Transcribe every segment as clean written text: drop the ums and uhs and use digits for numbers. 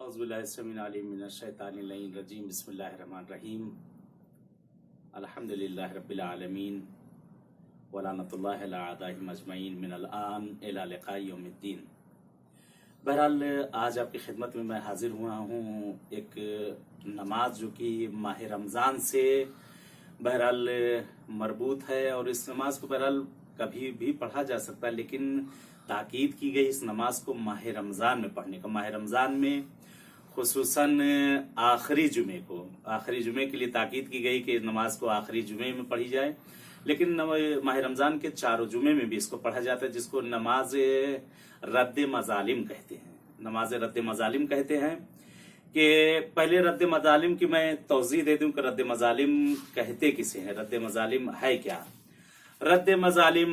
औज़ुबिल्लाहिस्समीउल-अलीम बिस्मिल्लाहिर्रहमानिर्रहीम अल्हम्दुलिल्लाहि रब्बिल आलमीन वलानतुल्लाहि अला अअदाइहिम अजमईन मिनल आन इला लिक़ाइ यौमिद्दीन। बहरहाल आज आपकी खिदमत में मैं हाजिर हुआ हूँ एक नमाज जो कि माह रमज़ान से बहरहाल मरबूत है और इस नमाज को बहरहाल कभी भी पढ़ा जा सकता है, लेकिन ताकीद की गई इस नमाज को माह रमज़ान में पढ़ने का। माह रमज़ान में खुसूसन आखिरी जुमे के लिए ताकीद की गई कि नमाज को आखिरी जुमे में पढ़ी जाए, लेकिन माह रमज़ान के चारों जुमे में भी इसको पढ़ा जाता है, जिसको नमाज रद्द मजालिम कहते हैं। नमाज रद्द मजालिम कहते हैं कि पहले रद्द मजालिम की मैं तौज़ीह दे दूं कि रद्द मजालिम कहते किसे हैं, रद्द मजालिम है क्या। रद्द मजालिम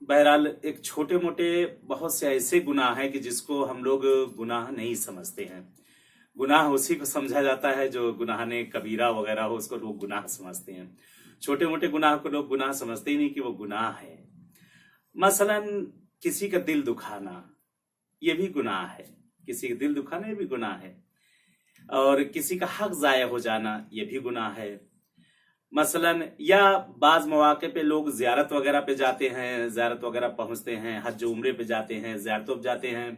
बहरहाल एक छोटे मोटे बहुत से ऐसे गुनाह हैं कि जिसको हम लोग गुनाह नहीं समझते हैं। गुनाह उसी को समझा जाता है जो गुनाह ने कबीरा वगैरह हो, उसको लोग गुनाह समझते हैं। छोटे मोटे गुनाह को लोग गुनाह समझते ही नहीं कि वो गुनाह है। मसलन किसी का दिल दुखाना, ये भी गुनाह है। किसी का दिल दुखाना ये भी गुनाह है। और किसी का हक जाया हो जाना, ये भी गुनाह है। मसलन या बाज मौके पे लोग ज़ियारत वगैरह पे जाते हैं, ज़ियारत वगैरह पहुंचते हैं, हज उम्रे पे जाते हैं, ज़ियारतों पे जाते हैं,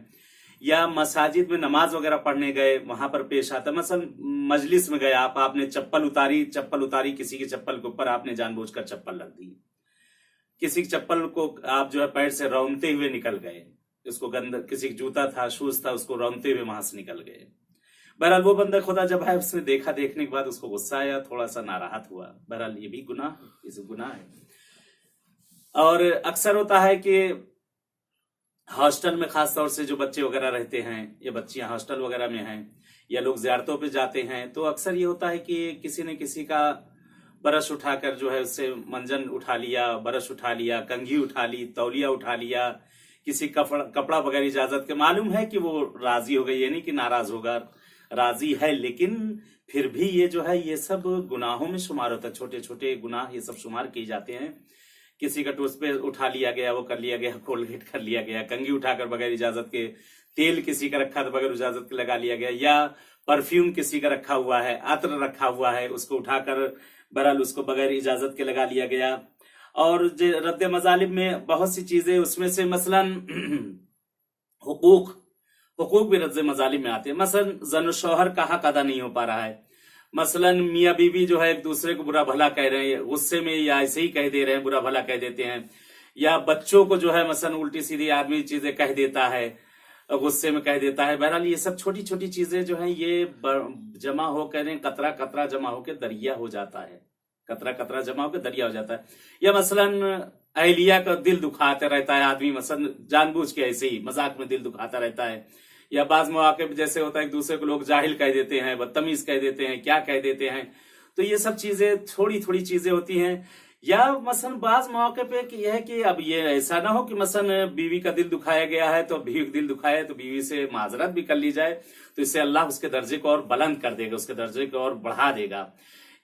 या मसाजिद में नमाज वगैरह पढ़ने गए, वहां पर पेश आता है। मसलन मजलिस में गए आपने चप्पल उतारी, किसी की चप्पल के ऊपर आपने जानबूझकर चप्पल रख दी, किसी की चप्पल को आप जो है पैर से रौंदते हुए निकल गए, उसको किसी का जूता था, शूज था, उसको रौंदते हुए वहां से निकल गए। बहरहाल वो बंदा खुदा जब है उसने देखने के बाद उसको गुस्सा आया, थोड़ा सा नाराहत हुआ। बहरहाल ये भी गुनाह है। और अक्सर होता है कि हॉस्टल में खास तौर से जो बच्चे वगैरह रहते हैं या बच्चियां हॉस्टल वगैरह में हैं या लोग ज़ियारतों पे जाते हैं, तो अक्सर ये होता है कि किसी ने किसी का ब्रश उठाकर जो है उससे मंजन उठा लिया, ब्रश उठा लिया, कंघी उठा ली, तौलिया उठा लिया, किसी कपड़ा वगैरह इजाजत के। मालूम है कि वो राजी होगा, ये नहीं कि नाराज होगा, राजी है, लेकिन फिर भी ये जो है ये सब गुनाहों में शुमार होता है। छोटे छोटे गुनाह ये सब शुमार किए जाते हैं। किसी का टूथपेस्ट उठा लिया गया, वो कर लिया गया, कोलगेट कर लिया गया, कंघी उठाकर बगैर इजाजत के, तेल किसी का रखा था बगैर इजाजत के लगा लिया गया, या परफ्यूम किसी का रखा हुआ है, अत्र रखा हुआ है, उसको उठाकर बहरहाल उसको बगैर इजाजत के लगा लिया गया। और रद्द मजालिम में बहुत सी चीजें, उसमें से मसलन हुकूक भी रद्द मजालिम में आते हैं। मसलन जन शौहर का हक अदा नहीं हो पा रहा है। मसलन मियाँ बीवी जो है एक दूसरे को बुरा भला कह रहे हैं, गुस्से में या ऐसे ही कह दे रहे हैं, बुरा भला कह देते हैं, या बच्चों को जो है मसलन उल्टी सीधी आदमी चीजें कह देता है, गुस्से में कह देता है। बहरहाल ये सब छोटी छोटी चीजें जो हैं ये जमा हो करें, कतरा कतरा जमा होकर दरिया हो जाता है, कतरा कतरा जमा होकर दरिया हो जाता है। या मसलन अहलिया का दिल दुखाता रहता है आदमी, मसलन जानबूझ के ऐसे ही मजाक में दिल दुखाता रहता है। या बाज मौके पे जैसे होता है एक दूसरे को लोग जाहिल कह देते हैं, बदतमीज कह देते हैं, क्या कह देते हैं। तो ये सब चीजें थोड़ी थोड़ी चीजें होती हैं। या मसलन बाज मौके पे कि यह है कि अब ये ऐसा ना हो कि मसलन बीवी का दिल दुखाया गया है, तो बीवी का दिल दुखाया है तो बीवी से माजरत भी कर ली जाए, तो इससे अल्लाह उसके दर्जे को और बुलंद कर देगा, उसके दर्जे को और बढ़ा देगा।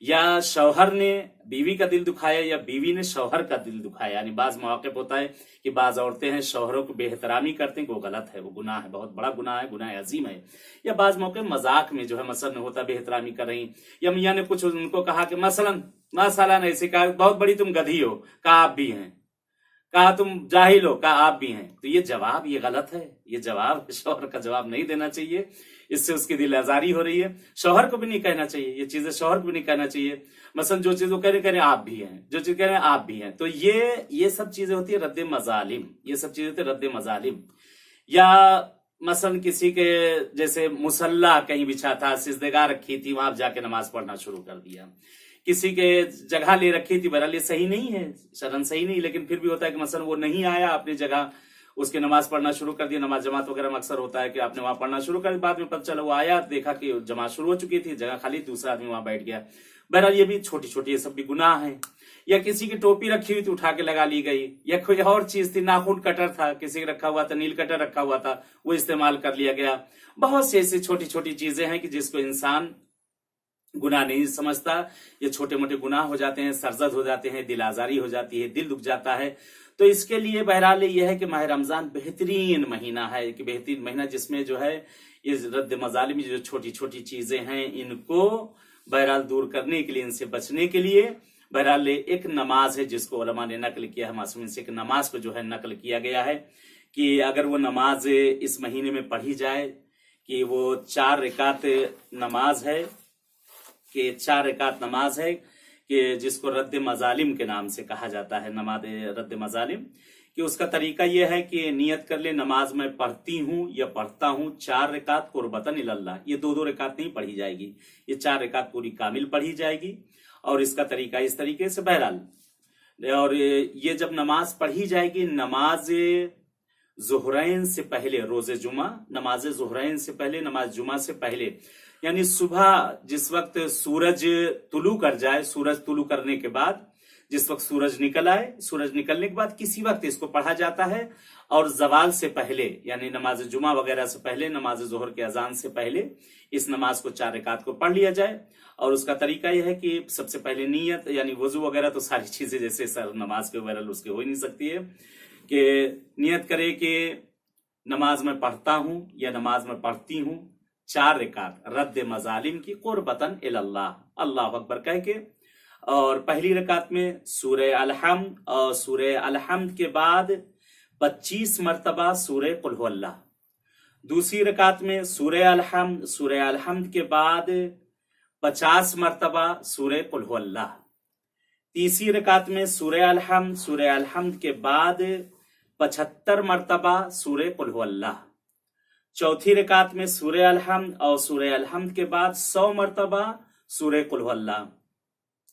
या शौहर ने बीवी का दिल दुखाया या बीवी ने शौहर का दिल दुखाया, यानी बाज मौके पर होता है कि बाज औरतें हैं शौहरों को बेहतरामी करते हैं, वो गलत है, वो गुनाह है, बहुत बड़ा गुनाह है, गुनाह अजीम है। या बाज मौके मजाक में जो है मसलन होता बेहतरामी कर रही, या मियाँ ने कुछ उनको कहा कि मसलन ऐसे कहा बहुत बड़ी तुम गधी हो, कहा आप भी हैं, कहा तुम जाहिल हो, कहा आप भी हैं, तो ये जवाब ये गलत है। ये जवाब शौहर का जवाब नहीं देना चाहिए, इससे उसकी दिल आजारी हो रही है। शौहर को भी नहीं कहना चाहिए ये चीजें, शौहर को भी नहीं कहना चाहिए। मसलन जो चीज वो कह रहे आप भी हैं, जो चीज कह रहे हैं आप भी हैं, तो ये सब चीजें होती है रद्द मजालिम, ये सब चीजें होती है रद्द मजालिम। या मसलन किसी के जैसे मुसल्ला कहीं बिछा था, सिजदेगाह रखी थी, वहां जाके नमाज पढ़ना शुरू कर दिया, किसी के जगह ले रखी थी, बहरहाल ये सही नहीं है, शरन सही नहीं, लेकिन फिर भी होता है कि मसलन वो नहीं आया अपनी जगह, उसके नमाज पढ़ना शुरू कर दिया। नमाज जमात वगैरह में अक्सर होता है कि आपने वहां पढ़ना शुरू कर दिया, बाद में पता चला वो आया, देखा कि जमात शुरू हो चुकी थी, जगह खाली, दूसरा आदमी वहां बैठ गया। बहरहाल ये भी छोटी छोटी ये सब भी गुनाह है। या किसी की टोपी रखी हुई थी उठा के लगा ली गई, या कोई और चीज थी, नाखून कटर था किसी का रखा हुआ था, नील कटर रखा हुआ था, वो इस्तेमाल कर लिया गया। बहुत सी ऐसी छोटी छोटी चीजें हैं कि जिसको इंसान गुनाह नहीं समझता। ये छोटे मोटे गुनाह हो जाते हैं, सरजद हो जाते हैं, दिल आजारी हो जाती है, दिल दुख जाता है। तो इसके लिए बहरहाल ये है कि माह रमजान बेहतरीन महीना है, कि बेहतरीन महीना जिसमें जो है ये रद्द मजालिम जो छोटी छोटी चीजें हैं इनको बहरहाल दूर करने के लिए, इनसे बचने के लिए बहरहाल एक नमाज है जिसको उलमा ने नकल किया है, मासूमीन से एक नमाज को जो है नकल किया गया है कि अगर वो नमाज इस महीने में पढ़ी जाए कि वो 4 रकात नमाज है, कि 4 रकात नमाज है कि जिसको रद्द मजालिम के नाम से कहा जाता है, नमाज रद्द मजालिम, कि उसका तरीका यह है कि नियत कर ले नमाज में पढ़ती हूँ या पढ़ता हूँ 4 रकात कुर्बतन इल्लाह। ये 2-2 रकात नहीं पढ़ी जाएगी, ये 4 रकात पूरी कामिल पढ़ी जाएगी। और इसका तरीका इस तरीके से बहरहाल, और ये जब नमाज पढ़ी जाएगी नमाज ज़ुहरैन से पहले, रोजे जुमा, नमाज ज़ुहरैन से पहले, नमाज जुमा से पहले, यानी सुबह जिस वक्त सूरज तुलू कर जाए, सूरज तुलू करने के बाद जिस वक्त सूरज निकल आए, सूरज निकलने के बाद किसी वक्त इसको पढ़ा जाता है। और जवाल से पहले यानी नमाज जुमा वगैरह से पहले, नमाज ज़ोहर के अजान से पहले इस नमाज को 4 रकात को पढ़ लिया जाए। और उसका तरीका यह है कि सबसे पहले नियत यानी वजू वगैरह तो सारी चीजें जैसे सर नमाज के वगैरह उसके हो ही नहीं सकती है, कि नियत करे कि नमाज में पढ़ता हूं या नमाज में पढ़ती हूं 4 रकात रद्द मजालिम की कुर्बतन इल्लाह, अल्लाह अकबर कह के। और पहली रकात में सूरह अलहम्द, और सूरह अलहम्द के बाद 25 मरतबा सूरह कुल हुवल्लाह। दूसरी रकात में सूरह अलहम्द, सूरह अलहम्द के बाद 50 मरतबा सूरह कुल हुवल्लाह। तीसरी रकात में सूरह अलहम्द, सूरह अलहम्द के बाद 75 मरतबा सूरह कुल हुवल्लाह। चौथी रकात में सूरह अलहम्द और सूरह अलहम्द के बाद 100 मरतबा सूरह कुल हुवल्लाह।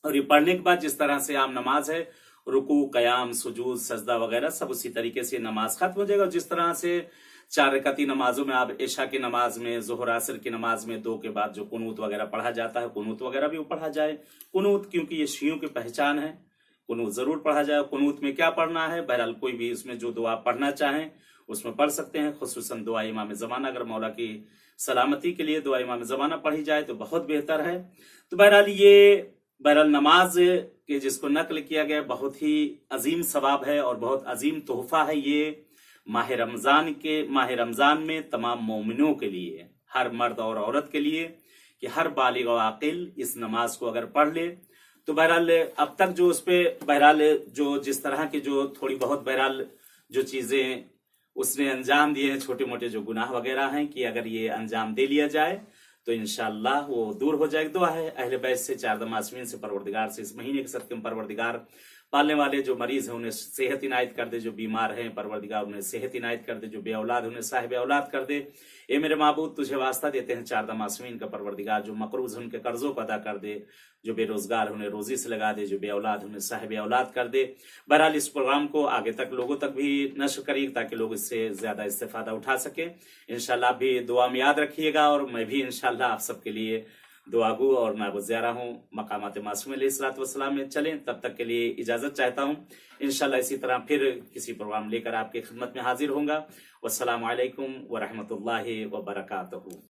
और ये पढ़ने के बाद जिस तरह से आम नमाज है, रुकू, कयाम, सुजूद, सजदा वगैरह सब उसी तरीके से नमाज खत्म हो जाएगा। जिस तरह से 4 रकाती नमाजों में आप इशा की नमाज में, जोहर असर की नमाज में 2 के बाद जो कुनूत वगैरह पढ़ा जाता है, कुनूत वगैरह भी पढ़ा जाए। कुनूत क्योंकि ये शियों की पहचान है, कुनूत जरूर पढ़ा जाए। कुनूत में क्या पढ़ना है, बहरहाल कोई भी उसमें जो दुआ पढ़ना चाहें उसमें पढ़ सकते हैं, खुसूसन दुआ इमाम ज़माना, अगर मौला की सलामती के लिए दुआ इमाम ज़माना पढ़ी जाए तो बहुत बेहतर है। तो बहरहाल ये नमाज के जिसको नकल किया गया बहुत ही अजीम सवाब है और बहुत अजीम तोहफा है ये माह रमजान में तमाम मोमिनों के लिए, हर मर्द और औरत के लिए, कि हर बालिग और आकिल इस नमाज को अगर पढ़ ले तो बहरहाल अब तक जो उस पे बहरहाल जो जिस तरह की जो थोड़ी बहुत बहरहाल जो चीजें उसने अंजाम दिए हैं, छोटे मोटे जो गुनाह वगैरह हैं, कि अगर ये अंजाम दे लिया जाए तो इंशाअल्लाह वो दूर हो जाएगी। दुआ है अहले बैत से, 4 मासूमीन से, परवरदिगार से इस महीने के सदक़े में परवरदिगार पालने वाले जो मरीज हैं उन्हें सेहत इनायत कर दे, जो बीमार हैं परवरदिगार उन्हें सेहत इनायत कर दे, जो बे औलाद उन्हें साहिब औलाद कर दे। ए मेरे माबूद तुझे वास्ता देते हैं 4 मासूमीन का परवरदिगार, जो मकरूज उनके कर्जों को अदा कर दे, जो बेरोजगार उन्हें रोजी से लगा दे, जो बे औलाद उन्हें साहिब औलाद कर दे। बहरहाल इस प्रोग्राम को आगे तक लोगों तक भी नश्र करिए ताकि लोग इससे ज्यादा इस्तेफादा उठा सके। इंशाल्लाह आप भी दुआ में याद रखिएगा और मैं भी इंशाल्लाह आप सबके लिए दुआगू और नागुज़ारा हूँ। मकामात मासूम अलैहिस्सलातु वस्सलाम में चलें, तब तक के लिए इजाजत चाहता हूँ। इंशाल्लाह इसी तरह फिर किसी प्रोग्राम लेकर आपकी खिदमत में हाजिर होऊंगा। वस्सलामु अलैकुम व रहमतुल्लाहि व बरकातहू।